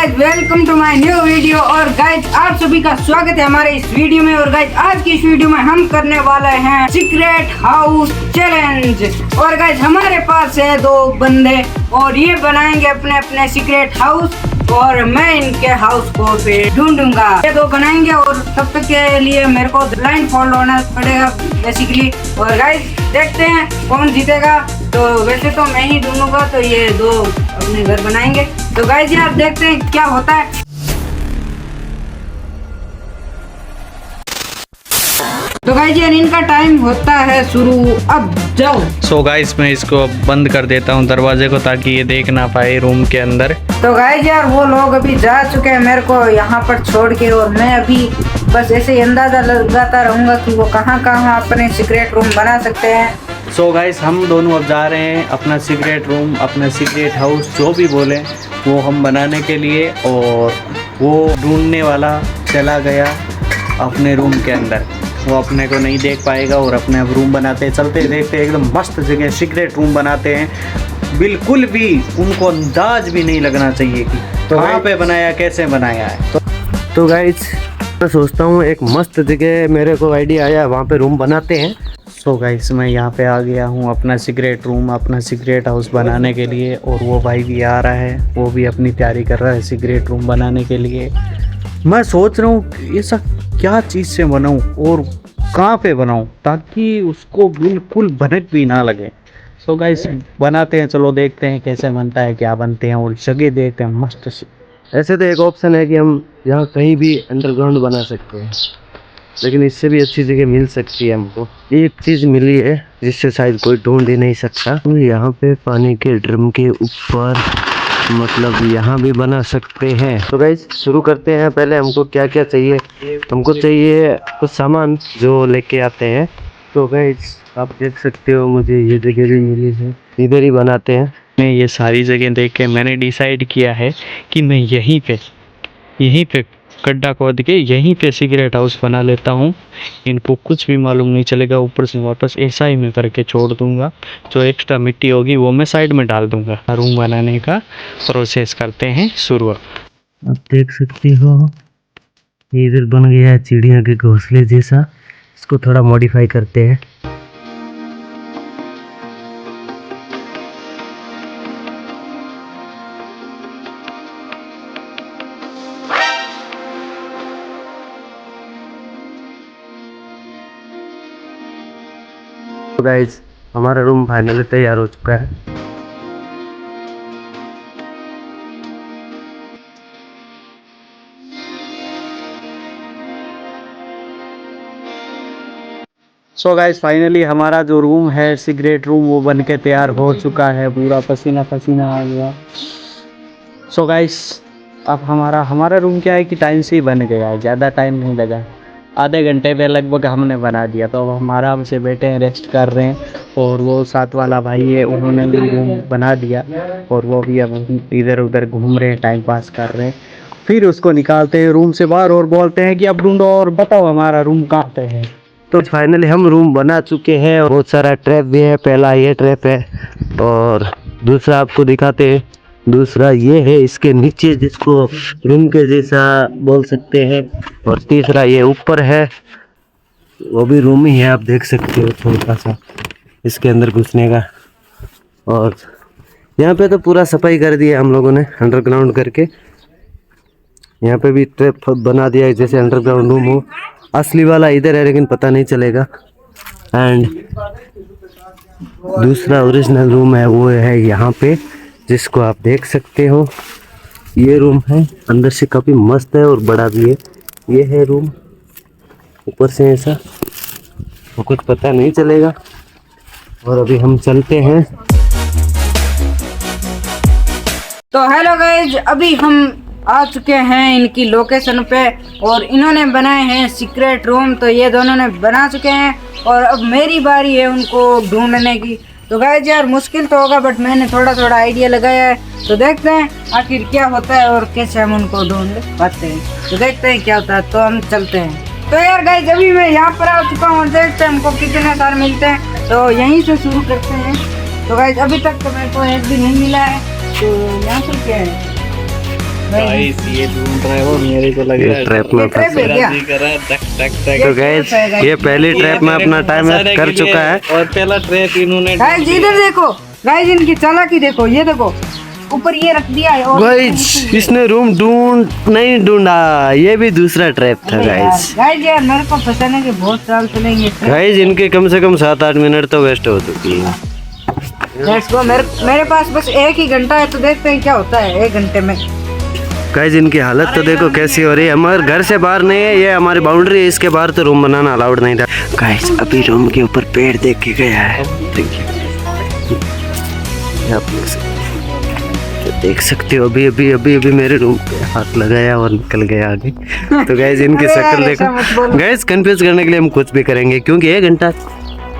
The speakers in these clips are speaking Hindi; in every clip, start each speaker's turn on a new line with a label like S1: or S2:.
S1: Guys welcome to my new video. और गाइज आप सभी का स्वागत है हमारे इस वीडियो में। और गाइज आज की इस वीडियो में हम करने वाले हैं सीक्रेट हाउस चैलेंज। और गाइज हमारे पास है दो बंदे और ये बनाएंगे अपने अपने सीक्रेट हाउस और मैं इनके हाउस को फिर ढूंढूंगा। ये दो बनाएंगे और तब तक के लिए मेरे को ब्लाइंड फोल्ड होना पड़ेगा बेसिकली। और गाइज देखते हैं कौन जीतेगा। तो वैसे तो मैं ही ढूंढूंगा, तो ये दो अपने घर बनाएंगे। तो गाइज यार देखते हैं क्या होता है। तो गाइज यार इनका टाइम होता है शुरू, अब जाओ।
S2: सो गाइस मैं इसको अब बंद कर देता हूँ दरवाजे को, ताकि ये देख ना पाए रूम के अंदर।
S1: तो गाइज यार वो लोग अभी जा चुके हैं मेरे को यहाँ पर छोड़ के, और मैं अभी बस ऐसे ही अंदाजा लगाता रहूंगा कि वो कहाँ कहाँ अपने सीक्रेट रूम बना सकते हैं।
S2: सो गाइस हम दोनों अब जा रहे हैं अपना सीक्रेट रूम, अपना सीक्रेट हाउस जो भी बोले वो हम बनाने के लिए। और वो ढूंढने वाला चला गया अपने रूम के अंदर, वो अपने को नहीं देख पाएगा। और अपने अब रूम बनाते चलते देखते एकदम मस्त जगह सीक्रेट रूम बनाते हैं, बिल्कुल भी उनको अंदाज भी नहीं लगना चाहिए कि तो कहाँ पे बनाया कैसे बनाया है।
S3: तो गाइस मैं सोचता हूँ एक मस्त जगह मेरे को आइडिया आया, वहाँ पे रूम बनाते हैं।
S2: सो गाइस मैं यहाँ पे आ गया हूँ अपना सीक्रेट रूम, अपना सीक्रेट हाउस बनाने के लिए। और वो भाई भी आ रहा है, वो भी अपनी तैयारी कर रहा है सीक्रेट रूम बनाने के लिए। मैं सोच रहा हूँ कि ऐसा क्या चीज़ से बनाऊँ और कहाँ पे बनाऊँ ताकि उसको बिल्कुल भनक भी ना लगे। सो गाइस बनाते हैं, चलो देखते हैं कैसे बनता है, क्या बनते हैं और जगह देखते हैं मस्त सी।
S3: ऐसे तो एक ऑप्शन है कि हम यहाँ कहीं भी अंडरग्राउंड बना सकते हैं, लेकिन इससे भी अच्छी जगह मिल सकती है हमको। एक चीज़ मिली है जिससे शायद कोई ढूंढ ही नहीं सकता। तो यहाँ पे पानी के ड्रम के ऊपर मतलब यहाँ भी बना सकते हैं। तो गाइस शुरू करते हैं। पहले हमको क्या क्या चाहिए, हमको चाहिए कुछ सामान जो लेके आते हैं। तो गाइस आप देख सकते हो मुझे ये जगह भी मिली है, इधर ही बनाते हैं।
S2: मैं ये सारी जगह देख के मैंने डिसाइड किया है कि मैं यहीं पे गड्ढा खोद के यहीं पे सीक्रेट हाउस बना लेता हूँ। इनको कुछ भी मालूम नहीं चलेगा, ऊपर से वापस ऐसा ही मैं करके छोड़ दूंगा। जो एक्स्ट्रा मिट्टी होगी वो मैं साइड में डाल दूंगा। रूम बनाने का प्रोसेस करते हैं शुरू।
S3: आप देख सकते हो इधर बन गया है चिड़िया के घोंसले जैसा, इसको थोड़ा मॉडिफाई करते हैं। तो गाइस हमारा रूम फाइनली तैयार हो चुका है।
S2: सो गाइस फाइनली हमारा जो रूम है सीक्रेट रूम वो बन के तैयार हो चुका है, पूरा पसीना पसीना आ गया। सो गाइस अब हमारा रूम क्या है कि टाइम से ही बन गया है, ज़्यादा टाइम नहीं लगा, आधे घंटे में लगभग हमने बना दिया। तो अब हम आराम से बैठे हैं, रेस्ट कर रहे हैं। और वो साथ वाला भाई है उन्होंने भी रूम बना दिया और वो भी अब इधर उधर घूम रहे हैं, टाइम पास कर रहे हैं। फिर उसको निकालते हैं रूम से बाहर और बोलते हैं कि अब ढूंढो और बताओ हमारा रूम कहाँ पे है।
S3: तो फाइनली हम रूम बना चुके हैं और बहुत सारा ट्रैप भी है। पहला ये ट्रैप है और दूसरा आपको दिखाते हैं। दूसरा ये है इसके नीचे, जिसको रूम के जैसा बोल सकते हैं। और तीसरा ये ऊपर है, वो भी रूम ही है, आप देख सकते हो छोटा सा इसके अंदर घुसने का। और यहाँ पे तो पूरा सफाई कर दिया हम लोगों ने अंडरग्राउंड करके। यहाँ पे भी ट्रैप बना दिया है जैसे अंडरग्राउंड रूम हो। असली वाला इधर है लेकिन पता नहीं चलेगा। एंड दूसरा ओरिजिनल रूम है वो है यहाँ पे, जिसको आप देख सकते हो। ये रूम है, अंदर से काफ़ी मस्त है और बड़ा भी है। ये है रूम, ऊपर से ऐसा वो कुछ पता नहीं चलेगा। और अभी हम चलते हैं।
S1: तो हेलो गाइज, अभी हम आ चुके हैं इनकी लोकेशन पे और इन्होंने बनाए हैं सीक्रेट रूम। तो ये दोनों ने बना चुके हैं और अब मेरी बारी है उनको ढूंढने की। तो गाइज यार मुश्किल तो होगा, बट मैंने थोड़ा थोड़ा आइडिया लगाया है। तो देखते हैं आखिर क्या होता है और कैसे हम उनको ढूंढ पाते हैं। तो देखते हैं क्या होता है, तो हम चलते हैं। तो यार गाइज अभी मैं यहाँ पर आ चुका हूँ, देखते हैं हमको कितने सारे मिलते हैं। तो यहीं से शुरू करते हैं। तो गाइज अभी तक तो मेरे को एक भी नहीं मिला है, तो यहाँ पर क्या है।
S2: गाइस ये ढूंढ रहा है वो, मेरे को लग रहा है
S3: ट्रैप में
S1: ट्रैप
S3: फंसा।
S1: है क्या?
S2: जी कर रहा है, टक टक टक।
S3: तो गाइस ये पहली ट्रैप में अपना टाइम वेस्ट कर चुका है।
S2: और पहला ट्रैप इन्होंने
S1: गाइस इधर देखो, गाइस इनकी चालाकी देखो, ये देखो ऊपर ये रख दिया है और
S3: गाइस इसने रूम नहीं ढूंढा, ये भी दूसरा ट्रैप था गाइस।
S1: गाइस यार मेरे को फंसाने के बहुत साल चलेंगे।
S3: गाइस इनके कम से कम 7-8 मिनट तो वेस्ट हो चुकी है।
S1: लेट्स गो, मेरे पास बस 1 ही घंटा है, तो देखते हैं क्या होता है 1 घंटे में।
S3: गाइस इनकी हालत तो देखो कैसी हो रही है। हमारे घर से बाहर नहीं है, ये हमारी बाउंड्री है, इसके बाहर तो रूम बनाना अलाउड नहीं था। गाइस अभी रूम के ऊपर पेड़ देख के गया है, देख सकते हो। अभी मेरे रूम पे हाथ लगाया और निकल गया आगे। तो गाइस इनकी
S1: अरे यार,
S3: शक्ल
S1: ऐसा मत
S3: देखो।
S1: बोलो।
S3: गाइस कंफ्यूज करने के लिए हम कुछ भी करेंगे, क्योंकि 1 घंटा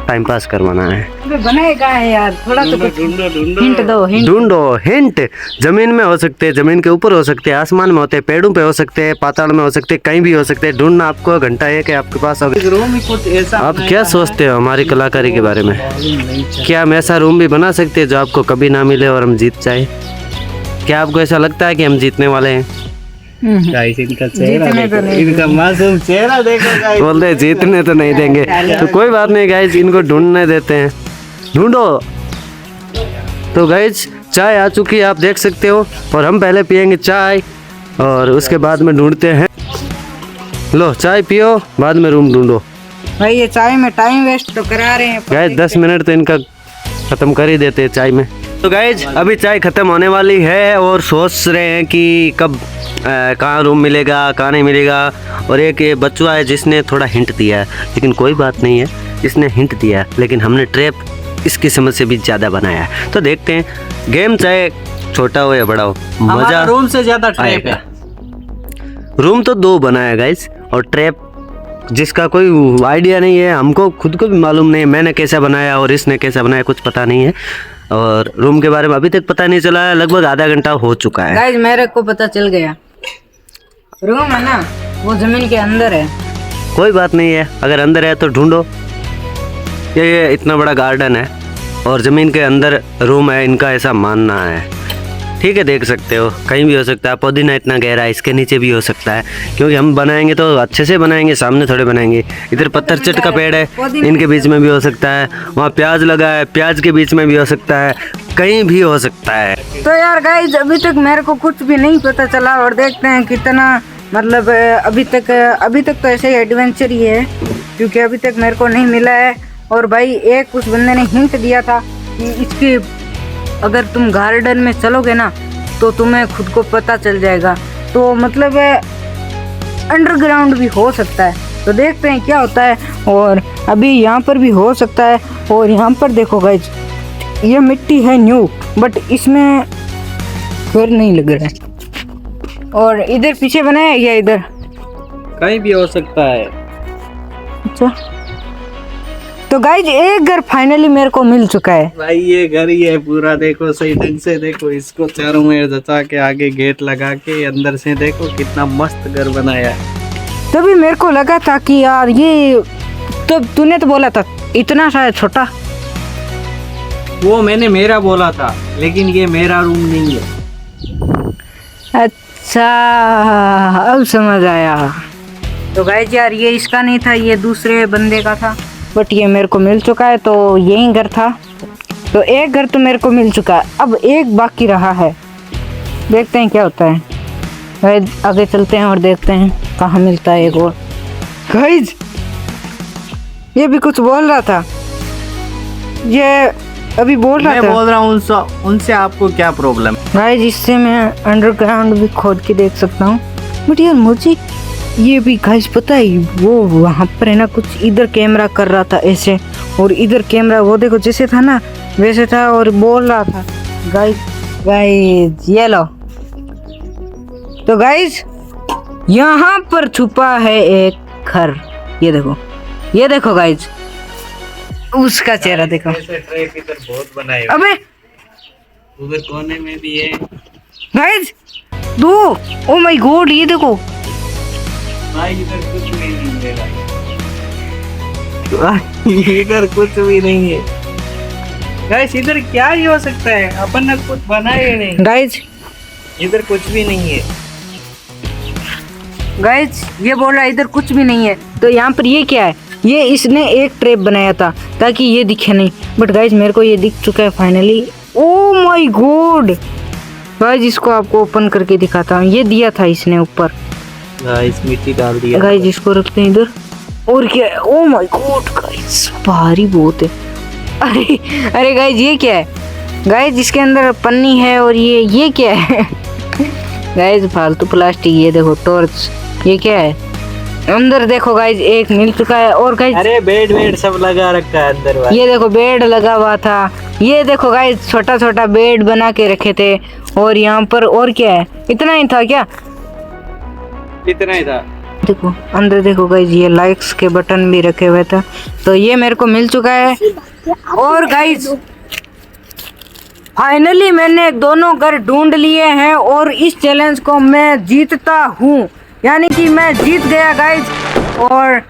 S3: टाइम पास करवाना है।
S1: अबे बनाएगा है यार, थोड़ा तो कुछ हिंट दो, हिंट।
S3: ढूंढो हिंट। जमीन में हो सकते हैं, जमीन के ऊपर हो सकते हैं, आसमान में होते हैं, पेड़ों पे हो सकते हैं, पाताल में हो सकते हैं, कहीं भी हो सकते हैं। ढूंढना आपको घंटा एक है आपके पास।
S2: रूम ही कुछ ऐसा
S3: आप क्या सोचते हो हमारी कलाकारी के बारे में? क्या हम ऐसा रूम भी बना सकते हैं जो आपको कभी ना मिले और हम जीत जाए? क्या आपको ऐसा लगता है कि हम जीतने वाले हैं?
S2: गाइस इनका चेहरा
S1: जीतने तो
S2: देखो,
S1: नहीं
S2: इनका मासूम चेहरा देखो गाइस।
S3: बोल रहे जीतने तो नहीं देंगे, तो कोई बात नहीं गाइज, इनको ढूंढने देते हैं। ढूंढो। तो गाइज चाय आ चुकी है, आप देख सकते हो, और हम पहले पियेंगे चाय और उसके बाद में ढूंढते हैं। लो चाय पियो, बाद में रूम ढूंढो।
S1: भाई ये चाय में टाइम वेस्ट तो करा रहे हैं।
S3: गाइज 10 मिनट तो इनका खत्म कर ही देते हैं चाय में। तो गाइज अभी चाय खत्म होने वाली है और सोच रहे हैं कि कब कहाँ रूम मिलेगा, कहाँ नहीं मिलेगा। और एक ये बच्चा है जिसने थोड़ा हिंट दिया है, लेकिन कोई बात नहीं है, इसने हिंट दिया है, लेकिन हमने ट्रैप इसकी समझ से भी ज़्यादा बनाया है। तो देखते हैं, गेम चाहे छोटा हो या बड़ा हो, मज़ा
S2: रूम से ज्यादा ट्रैप है।
S3: रूम तो 2 बनाया गाइस, और ट्रैप जिसका कोई आइडिया नहीं है, हमको खुद को भी मालूम नहीं है मैंने कैसा बनाया और इसने कैसा बनाया, कुछ पता नहीं है। और रूम के बारे में अभी तक पता नहीं चला है, लगभग आधा घंटा हो चुका है।
S1: गाइस मेरे को पता चल गया, रूम है ना वो जमीन के अंदर है।
S3: कोई बात नहीं है, अगर अंदर है तो ढूंढो। ये इतना बड़ा गार्डन है और ज़मीन के अंदर रूम है, इनका ऐसा मानना है। ठीक है, देख सकते हो, कहीं भी हो सकता है। पुदीना इतना गहरा है, इसके नीचे भी हो सकता है, क्योंकि हम बनाएंगे तो अच्छे से बनाएंगे, सामने थोड़े बनाएंगे। इधर पत्थर चट का पेड़ है, इनके बीच में भी हो सकता है। वहाँ प्याज लगा है, प्याज के बीच में भी हो सकता है, कहीं भी हो सकता है।
S1: तो यार गाइस अभी तक मेरे को कुछ भी नहीं पता चला, और देखते हैं कितना, मतलब अभी तक तो ऐसे ही एडवेंचर ही है, क्योंकि अभी तक मेरे को नहीं मिला है। और भाई एक उस बंदे ने हिंट दिया था कि इसके अगर तुम गार्डन में चलोगे ना तो तुम्हें खुद को पता चल जाएगा। तो मतलब अंडरग्राउंड भी हो सकता है, तो देखते हैं क्या होता है। और अभी यहाँ पर भी हो सकता है। और यहाँ पर देखो गाइस, ये मिट्टी है न्यू, बट इसमें घर नहीं लग रहा है। और इधर पीछे बनाया है या इधर?
S2: कहीं भी हो सकता है।
S1: अच्छा, तो गाइज एक घर फाइनली मेरे को मिल चुका है।
S2: भाई ये घर ही है पूरा, देखो सही ढंग से देखो, इसको चारों में जचा के आगे गेट लगा के अंदर से देखो कितना मस्त घर बनाया है।
S1: तभी मेरे को लगा था कि यार ये, तो तूने तो बोला था इतना शायद छोटा।
S2: वो मैंने मेरा बोला था, लेकिन ये मेरा रूम नहीं है।
S1: अच्छा अब समझ आया। तो गाइज यार ये इसका नहीं था, ये दूसरे बंदे का था, बट ये मेरे को मिल चुका है। तो यही घर था, तो एक घर तो मेरे को मिल चुका है, अब एक बाकी रहा है। देखते हैं क्या होता है। गाइज आगे चलते हैं और देखते हैं कहाँ मिलता है एक और। गाइज ये भी कुछ बोल रहा था, ये अभी बोल रहा
S2: मैं
S1: था।
S2: बोल रहा हूँ उनसे आपको क्या प्रॉब्लम?
S1: गाइस इससे मैं अंडरग्राउंड भी खोद के देख सकता हूँ, बट यार मुझे ये भी गाइस पता है, वो वहाँ पर है ना कुछ इधर कैमरा कर रहा था ऐसे, और इधर कैमरा वो देखो जैसे था ना वैसे था, और बोल रहा था। गाइस ये लो, तो गाइस यहाँ पर छुपा है एक घर, ये देखो गाइस, उसका चेहरा देखो।
S2: ऐसे ट्रैप इधर बहुत बनाए हुए।
S1: अबे
S2: उधर कोने में भी है।
S1: गाइस दो, ओ माय गॉड, ये देखो।
S2: भाई इधर कुछ भी नहीं है भाई, इधर कुछ भी नहीं है। गाइस इधर क्या ही हो सकता है, अपन ने कुछ बनाया ही नहीं।
S1: गाइस
S2: इधर कुछ भी नहीं है।
S1: गाइज ये बोल रहा है इधर कुछ भी नहीं है। तो यहाँ पर ये क्या है, ये इसने एक ट्रैप बनाया था ताकि ये दिखे नहीं, बट गाइज मेरे को ये दिख चुका है finally. Oh my God guys, इसको आपको ओपन करके दिखाता हूँ। ये दिया था इसने ऊपर।
S3: गाइस मिट्टी डाल दिया।
S1: गाइज इसको रखते हैं इधर। और क्या है, ओ माय गॉड गाइज भारी बहुत है। अरे अरे गाइज ये क्या है, गाइज इसके अंदर पन्नी है। और ये क्या है गाइज फालतू प्लास्टिक। ये देखो टॉर्च, ये क्या है अंदर देखो गाइज, एक मिल चुका है। और गाइज
S2: अरे बेड सब लगा रखा है अंदर वाला।
S1: ये देखो बेड लगा हुआ था। ये देखो गाइज छोटा छोटा बेड बना के रखे थे। और यहाँ पर और क्या है, इतना ही था क्या?
S2: इतना ही था।
S1: देखो अंदर देखो गाइज, ये लाइक्स के बटन भी रखे हुए थे। तो ये मेरे को मिल चुका है। और गाइज फाइनली मैंने दोनों घर ढूंढ लिए हैं और इस चैलेंज को मैं जीतता हूँ, यानी कि मैं जीत गया गाइज। और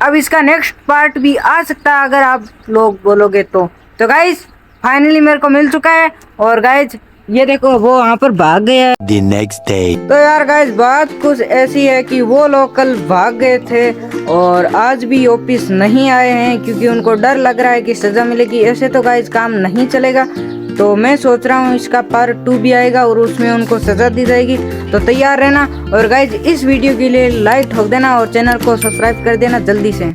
S1: अब इसका नेक्स्ट पार्ट भी आ सकता है अगर आप लोग बोलोगे तो गाइज फाइनली मेरे को मिल चुका है। और गाइज ये देखो वो वहाँ पर भाग गया है।
S3: The next day.
S1: तो यार गाइज बात कुछ ऐसी है कि वो लोग कल भाग गए थे और आज भी ऑफिस नहीं आए हैं क्योंकि उनको डर लग रहा है कि सजा मिलेगी। ऐसे तो गाइज काम नहीं चलेगा। तो मैं सोच रहा हूँ इसका पार्ट 2 भी आएगा और उसमें उनको सजा दी जाएगी। तो तैयार रहना। और गाइज इस वीडियो के लिए लाइक ठोक देना और चैनल को सब्सक्राइब कर देना जल्दी से।